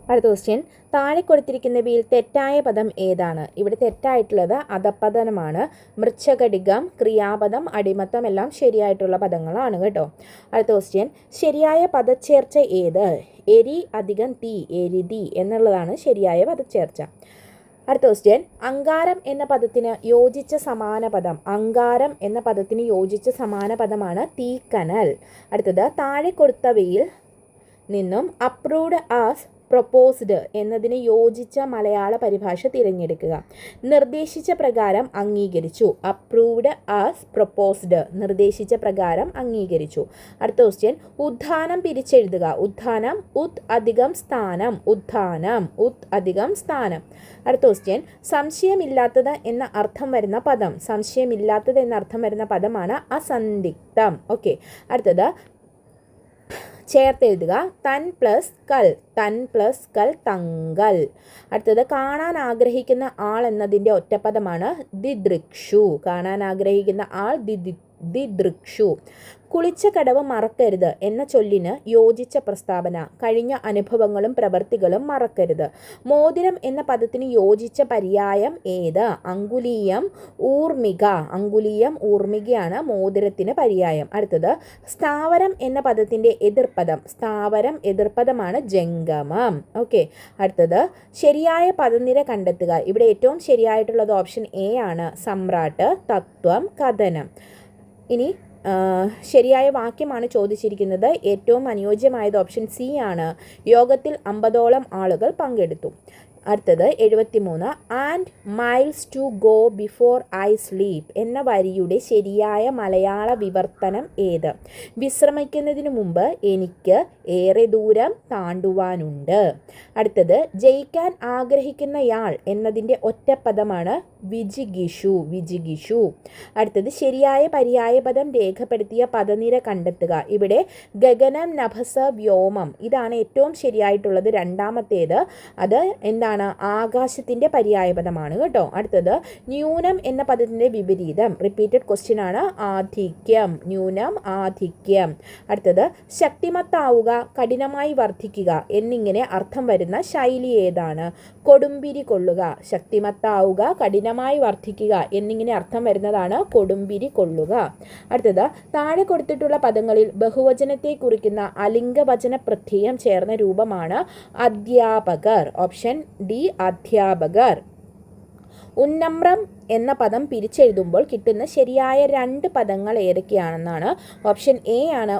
അടുത്ത ക്വസ്റ്റ്യൻ, താഴെ കൊടുത്തിരിക്കുന്നവയിൽ തെറ്റായ പദം ഏതാണ്? ഇവിടെ തെറ്റായിട്ടുള്ളത് അധപ്പതനമാണ്. മൃച്ഛകടികം, ക്രിയാപദം, അടിമത്തം എല്ലാം ശരിയായിട്ടുള്ള പദങ്ങളാണ് കേട്ടോ. അടുത്ത ക്വസ്റ്റ്യൻ, ശരിയായ പദച്ചേർച്ച ഏത്? എരി അധികം തീ, എരിതി എന്നുള്ളതാണ് ശരിയായ പദച്ചേർച്ച. അടുത്ത ക്വസ്റ്റ്യൻ, അങ്കാരം എന്ന പദത്തിന് യോജിച്ച സമാന പദമാണ് തീക്കനൽ. അടുത്തത്, താഴെ കൊടുത്തവയിൽ നിന്നും അപ്രൂവ്ഡ് ആസ് പ്രൊപ്പോസ്ഡ് എന്നതിന് യോജിച്ച മലയാള പരിഭാഷ തിരഞ്ഞെടുക്കുക. നിർദ്ദേശിച്ച പ്രകാരം അംഗീകരിച്ചു. അപ്രൂവ്ഡ് ആസ് പ്രൊപ്പോസ്ഡ്, നിർദ്ദേശിച്ച പ്രകാരം അംഗീകരിച്ചു. അടുത്ത ക്വസ്റ്റ്യൻ, ഉദ്ധാനം പിരിച്ചെഴുതുക. ഉദ്ധാനം, ഉത് അധികം സ്ഥാനം. ഉദ്ധാനം, ഉത് അധികം സ്ഥാനം. അടുത്ത ക്വസ്റ്റ്യൻ, സംശയമില്ലാത്തത് എന്ന അർത്ഥം വരുന്ന പദമാണ് അസന്ദിഗ്ധം. ഓക്കെ. അടുത്തത്, ചേർത്തെഴുതുക. തൻ പ്ലസ് കൽ, തങ്കൽ. അടുത്തത്, കാണാൻ ആഗ്രഹിക്കുന്ന ആൾ എന്നതിൻ്റെ ഒറ്റപ്പദമാണ് ദിദൃക്ഷു. ദിദൃക്ഷു. കുളിച്ച കടവ് മറക്കരുത് എന്ന ചൊല്ലിന് യോജിച്ച പ്രസ്താവന. കഴിഞ്ഞ അനുഭവങ്ങളും പ്രവൃത്തികളും മറക്കരുത്. മോതിരം എന്ന പദത്തിന് യോജിച്ച പര്യായം ഏത്? അങ്കുലീയം, ഊർമികയാണ് മോതിരത്തിന് പര്യായം. അടുത്തത്, സ്ഥാവരം എന്ന പദത്തിൻ്റെ എതിർപദമാണ് ജംഗമം. ഓക്കെ. അടുത്തത്, ശരിയായ പദനിര കണ്ടെത്തുക. ഇവിടെ ഏറ്റവും ശരിയായിട്ടുള്ളത് ഓപ്ഷൻ എ ആണ്, സമ്രാട്ട്, തത്വം, കഥനം. ഇനി ശരിയായ വാക്യമാണ് ചോദിച്ചിരിക്കുന്നത്. ഏറ്റവും അനുയോജ്യമായത് ഓപ്ഷൻ സി ആണ്. യോഗത്തിൽ 50ഓളം ആളുകൾ പങ്കെടുത്തു. അടുത്തത് 73. And miles to go before I sleep എന്ന വരിയുടെ ശരിയായ മലയാള വിവർത്തനം ഏത്? വിശ്രമിക്കുന്നതിന് മുമ്പ് എനിക്ക് ഏറെ ദൂരം താണ്ടുവാനുണ്ട്. അടുത്തത് ജയിക്കാൻ ആഗ്രഹിക്കുന്നയാൾ എന്നതിൻ്റെ ഒറ്റപ്പദമാണ് വിജിഗിഷു. അടുത്തത് ശരിയായ പര്യായപദം രേഖപ്പെടുത്തിയ പദനിര കണ്ടെത്തുക. ഇവിടെ ഗഗനം നഭസ വ്യോമം ഇതാണ് ഏറ്റവും ശരിയായിട്ടുള്ളത്. രണ്ടാമത്തേത് അത് എന്താണ്? ആകാശത്തിൻ്റെ പര്യായപദമാണ് കേട്ടോ. അടുത്തത് ന്യൂനം എന്ന പദത്തിൻ്റെ വിപരീതം റിപ്പീറ്റഡ് ക്വസ്റ്റ്യൻ ആണ്. ആധിക്യം. ന്യൂനം ആധിക്യം. അടുത്തത് ശക്തിമത്താവുക, കഠിനമായി വർദ്ധിക്കുക എന്നിങ്ങനെ അർത്ഥം വരുന്ന ശൈലി ഏതാണ്? കൊടുമ്പിരി കൊള്ളുക. ശക്തിമത്താവുക, കഠിനമായി വർദ്ധിക്കുക എന്നിങ്ങനെ അർത്ഥം വരുന്നതാണ് കൊടുമ്പിരി കൊള്ളുക. അടുത്തത് താഴെ കൊടുത്തിട്ടുള്ള പദങ്ങളിൽ ബഹുവചനത്തെ കുറിക്കുന്ന അലിംഗവചന പ്രത്യയം ചേർന്ന രൂപമാണ് അധ്യാപകർ. ഓപ്ഷൻ ഡി അധ്യാപകർ. ഉന്നമ്രം എന്ന പദം പിരിച്ചെഴുതുമ്പോൾ കിട്ടുന്ന ശരിയായ 2 പദങ്ങൾ ഏതൊക്കെയാണെന്നാണ്. ഓപ്ഷൻ എ ആണ്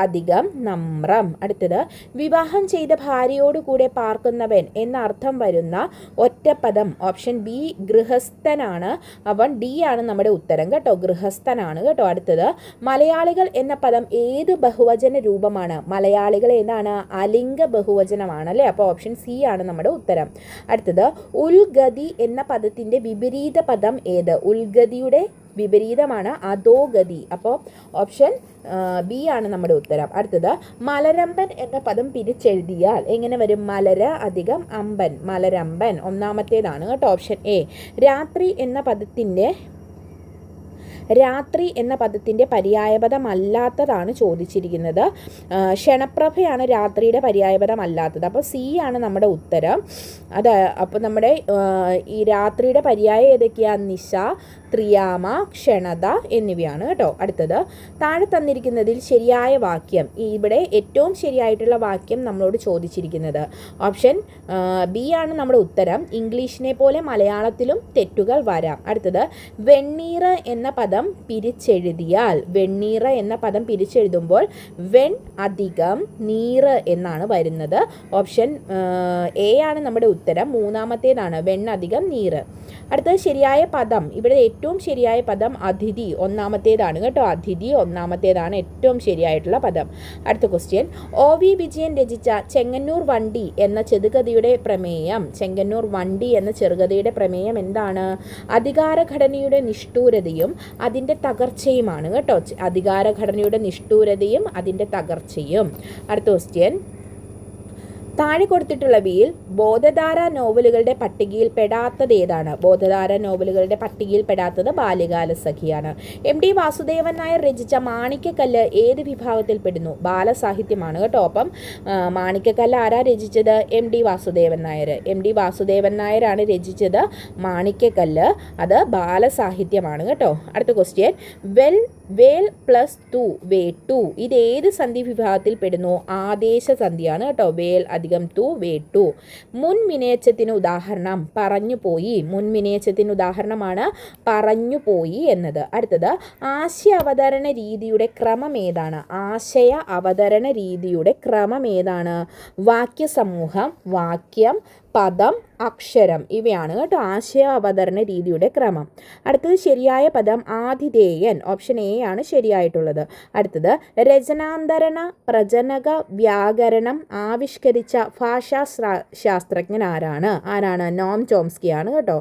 അധികം നമ്രം. അടുത്തത് വിവാഹം ചെയ്ത ഭാര്യയോടുകൂടെ പാർക്കുന്നവൻ എന്ന അർത്ഥം വരുന്ന ഒറ്റപ്പദം. Option B ഗൃഹസ്ഥനാണ്. അവൻ ഡി ആണ് നമ്മുടെ ഉത്തരം കേട്ടോ. ഗൃഹസ്ഥനാണ് കേട്ടോ. അടുത്തത് മലയാളികൾ എന്ന പദം ഏത് ബഹുവചന രൂപമാണ്? മലയാളികൾ ഏതാണ്? അലിംഗ ബഹുവചനമാണ് അല്ലേ. അപ്പോൾ ഓപ്ഷൻ സി ആണ് നമ്മുടെ ഉത്തരം. അടുത്തത് ഉൽഗതി എന്ന പദത്തിൻ്റെ വിപരീത പദം ഏത്? ഉൽഗതിയുടെ വിപരീതമാണ് അധോഗതി. അപ്പോൾ ഓപ്ഷൻ ബി ആണ് നമ്മുടെ ഉത്തരം. അടുത്തത് മലരമ്പൻ എന്ന പദം പിരിച്ചെഴുതിയാൽ എങ്ങനെ വരും? മലര അധികം അമ്പൻ. മലരമ്പൻ ഒന്നാമത്തേതാണ് കേട്ടോ. Option A. രാത്രി എന്ന പദത്തിൻ്റെ പര്യായപദമല്ലാത്തതാണ് ചോദിച്ചിരിക്കുന്നത്. ക്ഷണപ്രഭയാണ് രാത്രിയുടെ പര്യായപദമല്ലാത്തത്. അപ്പോൾ സി ആണ് നമ്മുടെ ഉത്തരം. അപ്പോൾ നമ്മുടെ ഈ രാത്രിയുടെ പര്യായം ഏതൊക്കെയാണ്? നിശ, ത്രിയാമ, ക്ഷണത എന്നിവയാണ് കേട്ടോ. അടുത്തത് താഴെ തന്നിരിക്കുന്നതിൽ ശരിയായ വാക്യം. ഇവിടെ ഏറ്റവും ശരിയായിട്ടുള്ള വാക്യം നമ്മളോട് ചോദിച്ചിരിക്കുന്നത് ഓപ്ഷൻ ബി ആണ് നമ്മുടെ ഉത്തരം. ഇംഗ്ലീഷിനെ പോലെ മലയാളത്തിലും തെറ്റുകൾ വരാം. അടുത്തത് വെണ്ണീറ് എന്ന പദം പിരിച്ചെഴുതുമ്പോൾ വെൺ അധികം നീറ് എന്നാണ് വരുന്നത്. ഓപ്ഷൻ എ ആണ് നമ്മുടെ ഉത്തരം. മൂന്നാമത്തേതാണ് വെൺ അധികം നീറ്. അടുത്തത് ശരിയായ പദം. ഇവിടെ ഏറ്റവും ശരിയായ പദം അതിഥി ഒന്നാമത്തേതാണ് കേട്ടോ. അതിഥി ഒന്നാമത്തേതാണ് ഏറ്റവും ശരിയായിട്ടുള്ള പദം. അടുത്ത ക്വസ്റ്റ്യൻ. OV വിജയൻ രചിച്ച ചെങ്ങന്നൂർ വണ്ടി എന്ന ചെറുകഥയുടെ പ്രമേയം എന്താണ്? അധികാരഘടനയുടെ നിഷ്ഠൂരതയും അതിൻ്റെ തകർച്ചയുമാണ് കേട്ടോ. അധികാരഘടനയുടെ നിഷ്ഠൂരതയും അതിൻ്റെ തകർച്ചയും. അടുത്ത ക്വസ്റ്റ്യൻ. താഴെ കൊടുത്തിട്ടുള്ളവയിൽ ബോധധാര നോവലുകളുടെ പട്ടികയിൽ പെടാത്തത് ഏതാണ്? ബോധധാര നോവലുകളുടെ പട്ടികയിൽ പെടാത്തത് ബാല്യകാലസഖിയാണ്. MD വാസുദേവൻ നായർ രചിച്ച മാണിക്യക്കല്ല് ഏത് വിഭാഗത്തിൽ പെടുന്നു? ബാലസാഹിത്യമാണ് കേട്ടോ. അപ്പം മാണിക്യക്കല്ല് ആരാ രചിച്ചത്? MD വാസുദേവൻ നായരാണ് രചിച്ചത് മാണിക്യക്കല്ല്. അത് ബാലസാഹിത്യമാണ് കേട്ടോ. അടുത്ത ക്വസ്റ്റ്യൻ. വേൽ പ്ലസ് തു വേട്ടു ഇത് ഏത് സന്ധി വിഭാഗത്തിൽ പെടുന്നു? ആദേശ സന്ധിയാണ് കേട്ടോ. വേൽ അധികം തു വേട്ടു. മുൻവിനയച്ചത്തിന് ഉദാഹരണം പറഞ്ഞുപോയി. മുൻവിനയച്ചത്തിന് ഉദാഹരണമാണ് പറഞ്ഞുപോയി എന്നത്. അടുത്തത് ആശയ അവതരണ രീതിയുടെ ക്രമം ഏതാണ്? വാക്യസമൂഹം, വാക്യം, പദം, അക്ഷരം ഇവയാണ് കേട്ടോ ആശയ അവതരണ രീതിയുടെ ക്രമം. അടുത്തത് ശരിയായ പദം ആതിഥേയൻ. ഓപ്ഷൻ എ ആണ് ശരിയായിട്ടുള്ളത്. അടുത്തത് രചനാന്തരണ പ്രജനക വ്യാകരണം ആവിഷ്കരിച്ച ഭാഷാ ശാസ്ത്രജ്ഞൻ ആരാണ്? നോം ചോംസ്കിയാണ് കേട്ടോ.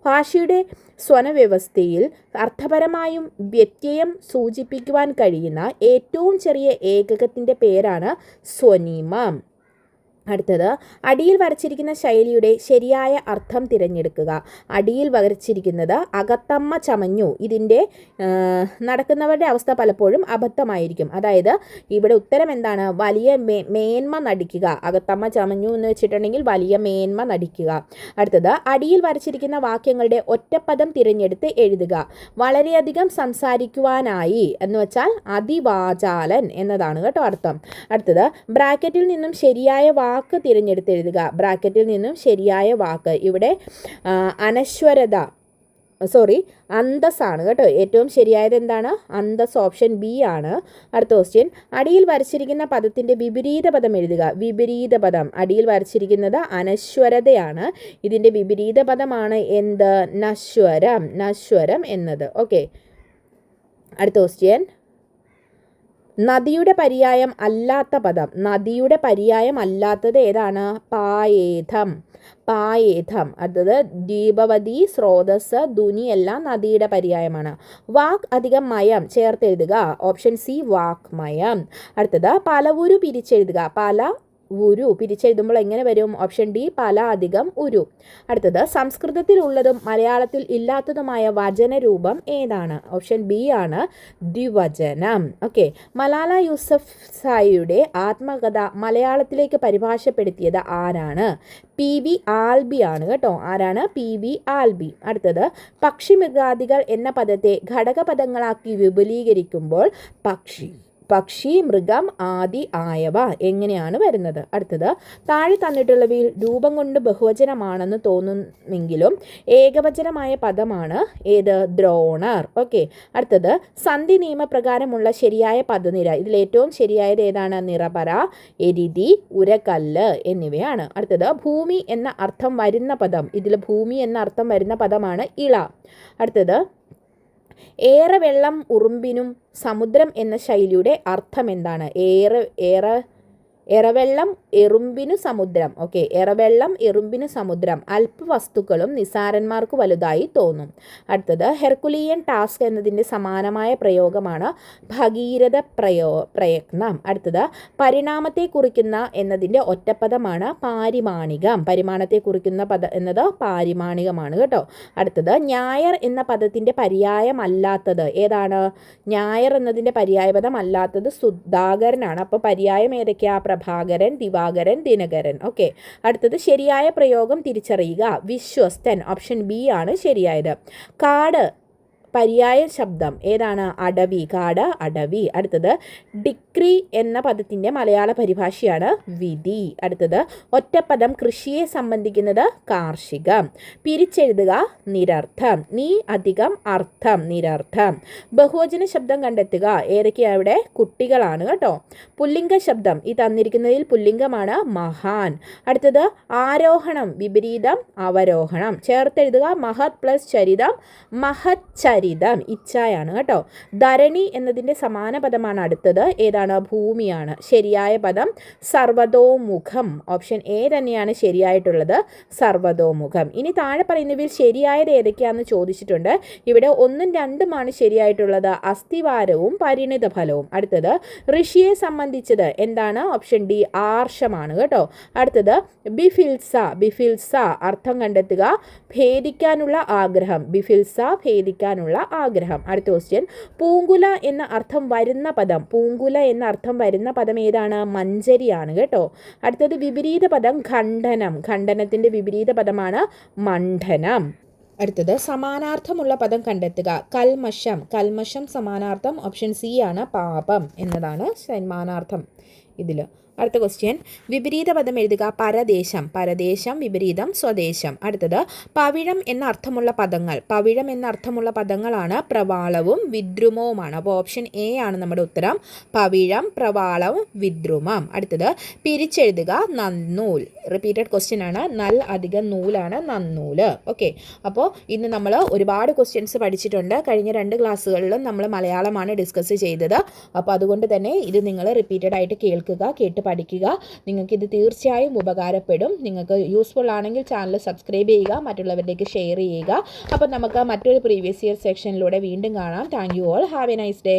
ഭാഷയുടെ സ്വനവ്യവസ്ഥയിൽ അർത്ഥപരമായും വ്യത്യയം സൂചിപ്പിക്കുവാൻ കഴിയുന്ന ഏറ്റവും ചെറിയ ഏകകത്തിൻ്റെ പേരാണ് സ്വനിമം. അടുത്തത് അടിയിൽ വരച്ചിരിക്കുന്ന ശൈലിയുടെ ശരിയായ അർത്ഥം തിരഞ്ഞെടുക്കുക. അടിയിൽ വരച്ചിരിക്കുന്നത് അകത്തമ്മ ചമഞ്ഞു. ഇതിൻ്റെ നടക്കുന്നവരുടെ അവസ്ഥ പലപ്പോഴും അബദ്ധമായിരിക്കും. അതായത് ഇവിടെ ഉത്തരം എന്താണ്? വലിയ മേന്മ നടിക്കുക. അകത്തമ്മ ചമഞ്ഞു എന്ന് വെച്ചിട്ടുണ്ടെങ്കിൽ വലിയ മേന്മ നടിക്കുക. അടുത്തത് അടിയിൽ വരച്ചിരിക്കുന്ന വാക്യങ്ങളുടെ ഒറ്റപ്പദം തിരഞ്ഞെടുത്ത് എഴുതുക. വളരെയധികം സംസാരിക്കുവാനായി എന്ന് വെച്ചാൽ അതിവാചാലൻ എന്നതാണ് കേട്ടോ അർത്ഥം. അടുത്തത് ബ്രാക്കറ്റിൽ നിന്നും ശരിയായ വാക്ക് തിരഞ്ഞെടുത്ത് എഴുതുക. ബ്രാക്കറ്റിൽ നിന്നും ശരിയായ വാക്ക്. ഇവിടെ അനശ്വരത അന്തസ്സാണ് കേട്ടോ. ഏറ്റവും ശരിയായത് എന്താണ്? അന്തസ്, ഓപ്ഷൻ ബി ആണ്. അടുത്ത ക്വസ്റ്റ്യൻ, അടിയിൽ വരച്ചിരിക്കുന്ന പദത്തിൻ്റെ വിപരീത പദം എഴുതുക. വിപരീത പദം അടിയിൽ വരച്ചിരിക്കുന്നത് അനശ്വരതയാണ്. ഇതിൻ്റെ വിപരീത പദമാണ് എന്ത്? നശ്വരം. നശ്വരം എന്നത്. ഓക്കെ, അടുത്ത ക്വസ്റ്റ്യൻ, നദിയുടെ പര്യായം അല്ലാത്ത പദം. നദിയുടെ പര്യായം അല്ലാത്തത് ഏതാണ്? പായേധം. പായേധം. അടുത്തത് ദീപവതി, സ്രോതസ്, ധുനി എല്ലാം നദിയുടെ പര്യായമാണ്. വാക് അധികം മയം ചേർത്തെഴുതുക. Option C വാക്മയം. അടുത്തത് പലവുരു പിരിച്ചെഴുതുക. പല ഉരു പിരിച്ചെഴുതുമ്പോൾ എങ്ങനെ വരും? ഓപ്ഷൻ ഡി പല അധികം ഉരു. അടുത്തത് സംസ്കൃതത്തിലുള്ളതും മലയാളത്തിൽ ഇല്ലാത്തതുമായ വചനരൂപം ഏതാണ്? ഓപ്ഷൻ ബി ആണ് ദ്വിവചനം. ഓക്കെ, മലാല യൂസഫ്സായിയുടെ ആത്മകഥ മലയാളത്തിലേക്ക് പരിഭാഷപ്പെടുത്തിയത് ആരാണ്? PV ആൽബി ആണ് കേട്ടോ. ആരാണ്? PV ആൽബി. അടുത്തത് പക്ഷിമൃഗാദികൾ എന്ന പദത്തെ ഘടകപദങ്ങളാക്കി വിപുലീകരിക്കുമ്പോൾ പക്ഷി, മൃഗം, ആദി, ആയവ എങ്ങനെയാണ് വരുന്നത്? അടുത്തത് താഴെ തന്നിട്ടുള്ളവയിൽ രൂപം കൊണ്ട് ബഹുവചനമാണെന്ന് തോന്നുമെങ്കിലും ഏകവചനമായ പദമാണ് ഏത്? ദ്രോണർ. ഓക്കെ, അടുത്തത് സന്ധി നിയമപ്രകാരമുള്ള ശരിയായ പദനിര. ഇതിൽ ഏറ്റവും ശരിയായത് ഏതാണ്? നിറപറ, എരിതി, ഉരകല്ല് എന്നിവയാണ്. അടുത്തത് ഭൂമി എന്ന അർത്ഥം വരുന്ന പദം. ഇതിൽ ഭൂമി എന്ന അർത്ഥം വരുന്ന പദമാണ് ഇള. അടുത്തത് ഏറെ വെള്ളം ഉറുമ്പിനും സമുദ്രം എന്ന ശൈലിയുടെ അർത്ഥം എന്താണ്? എറവെള്ളം എറുമ്പിനു സമുദ്രം. ഓക്കെ, എറവെള്ളം എറുമ്പിനു സമുദ്രം. അല്പവസ്തുക്കളും നിസാരന്മാർക്ക് വലുതായി തോന്നും. അടുത്തത് ഹെർക്കുലിയൻ ടാസ്ക് എന്നതിൻ്റെ സമാനമായ പ്രയോഗമാണ് ഭഗീരഥ പ്രയത്നം. അടുത്തത് പരിണാമത്തെ കുറിക്കുന്ന എന്നതിൻ്റെ ഒറ്റപ്പദമാണ് പാരിമാണികം. പരിമാണത്തെ കുറിക്കുന്ന പദം എന്നത് പാരിമാണികമാണ് കേട്ടോ. അടുത്തത് ഞായർ എന്ന പദത്തിൻ്റെ പര്യായമല്ലാത്തത് ഏതാണ്? ഞായർ എന്നതിൻ്റെ പര്യായപദം അല്ലാത്തത് സുധാകരനാണ്. അപ്പോൾ പര്യായം ഏതൊക്കെയാ? പ്രഭാകരൻ, ദിവാകരൻ, ദിനകരൻ. ഓക്കെ, അടുത്തത് ശരിയായ പ്രയോഗം തിരിച്ചറിയുക. വിശ്വസ്തൻ. ഓപ്ഷൻ ബി ആണ് ശരിയായത്. കാട് പര്യായ ശബ്ദം ഏതാണ്? അടവി. കാട്, അടവി. അടുത്തത് ഡിക്രി എന്ന പദത്തിൻ്റെ മലയാള പരിഭാഷയാണ് വിധി. അടുത്തത് ഒറ്റപ്പദം കൃഷിയെ സംബന്ധിക്കുന്നത് കാർഷികം. പിരിച്ചെഴുതുക നിരർത്ഥം. നീ അധികം അർത്ഥം നിരർത്ഥം. ബഹുവചന ശബ്ദം കണ്ടെത്തുക. ഏതൊക്കെയാണ് ഇവിടെ? കുട്ടികളാണ് കേട്ടോ. പുല്ലിംഗ ശബ്ദം ഈ തന്നിരിക്കുന്നതിൽ പുല്ലിംഗമാണ് മഹാൻ. അടുത്തത് ആരോഹണം വിപരീതം അവരോഹണം. ചേർത്തെഴുതുക മഹത് പ്ലസ് ചരിതം മഹച്ചരിതം. ഇച്ഛായാണ് കേട്ടോ. ധരണി എന്നതിൻ്റെ സമാന പദമാണ് അടുത്തത് ഏതാണ്? ഭൂമിയാണ്. ശരിയായ പദം സർവതോമുഖം. ഓപ്ഷൻ എ തന്നെയാണ് ശരിയായിട്ടുള്ളത്, സർവതോമുഖം. ഇനി താഴെ പറയുന്നവയിൽ ശരിയായത് ഏതൊക്കെയാണെന്ന് ചോദിച്ചിട്ടുണ്ട്. ഇവിടെ 1ഉം 2ഉമാണ് ശരിയായിട്ടുള്ളത്, അസ്ഥിവാരവും പരിണിത ഫലവും. അടുത്തത് ഋഷിയെ സംബന്ധിച്ചത് എന്താണ്? ഓപ്ഷൻ ഡി ആർഷമാണ് കേട്ടോ. അടുത്തത് ബിഫിൽസ അർത്ഥം കണ്ടെത്തുക. ഭേദിക്കാനുള്ള ആഗ്രഹം. ബിഫിൽസ ഭേദിക്കാനുള്ള ആഗ്രഹം. അടുത്ത ക്വസ്റ്റ്യൻ, പൂങ്കുല എന്ന അർത്ഥം വരുന്ന പദം. പൂങ്കുല എന്ന അർത്ഥം വരുന്ന പദം ഏതാണ്? മഞ്ചരിയാണ് കേട്ടോ. അടുത്തത് വിപരീത പദം ഖണ്ഡനം. ഖണ്ഡനത്തിൻ്റെ വിപരീത പദമാണ് മണ്ഡനം. അടുത്തത് സമാനാർത്ഥമുള്ള പദം കണ്ടെത്തുക. കൽമഷം സമാനാർത്ഥം ഓപ്ഷൻ സി ആണ് പാപം എന്നതാണ് സമാനാർത്ഥം ഇതിൽ. അടുത്ത ക്വസ്റ്റ്യൻ, വിപരീത പദം എഴുതുക. പരദേശം വിപരീതം സ്വദേശം. അടുത്തത് പവിഴം എന്ന അർത്ഥമുള്ള പദങ്ങൾ. പവിഴം എന്ന അർത്ഥമുള്ള പദങ്ങളാണ് പ്രവാളവും വിദ്രുമവുമാണ്. അപ്പോൾ ഓപ്ഷൻ എ ആണ് നമ്മുടെ ഉത്തരം. പവിഴം, പ്രവാളം, വിദ്രുമം. അടുത്തത് പിരിച്ചെഴുതുക. നന്നൂൽ. റിപ്പീറ്റഡ് ക്വസ്റ്റ്യൻ ആണ്. നൽ അധികം നൂലാണ് നന്നൂല്. ഓക്കെ, അപ്പോൾ ഇന്ന് നമ്മൾ ഒരുപാട് ക്വസ്റ്റ്യൻസ് പഠിച്ചിട്ടുണ്ട്. കഴിഞ്ഞ 2 ക്ലാസ്സുകളിലും നമ്മൾ മലയാളമാണ് ഡിസ്കസ് ചെയ്തത്. അപ്പോൾ അതുകൊണ്ട് തന്നെ ഇത് നിങ്ങൾ റിപ്പീറ്റഡ് ആയിട്ട് കേട്ട് പഠിക്കുക. നിങ്ങൾക്കിത് തീർച്ചയായും ഉപകാരപ്പെടും. നിങ്ങൾക്ക് യൂസ്ഫുൾ ആണെങ്കിൽ ചാനൽ സബ്സ്ക്രൈബ് ചെയ്യുക, മറ്റുള്ളവരിലേക്ക് ഷെയർ ചെയ്യുക. അപ്പോൾ നമുക്ക് മറ്റൊരു പ്രീവിയസ് ഇയർ സെക്ഷനിലൂടെ വീണ്ടും കാണാം. Thank you all. Have A nice day.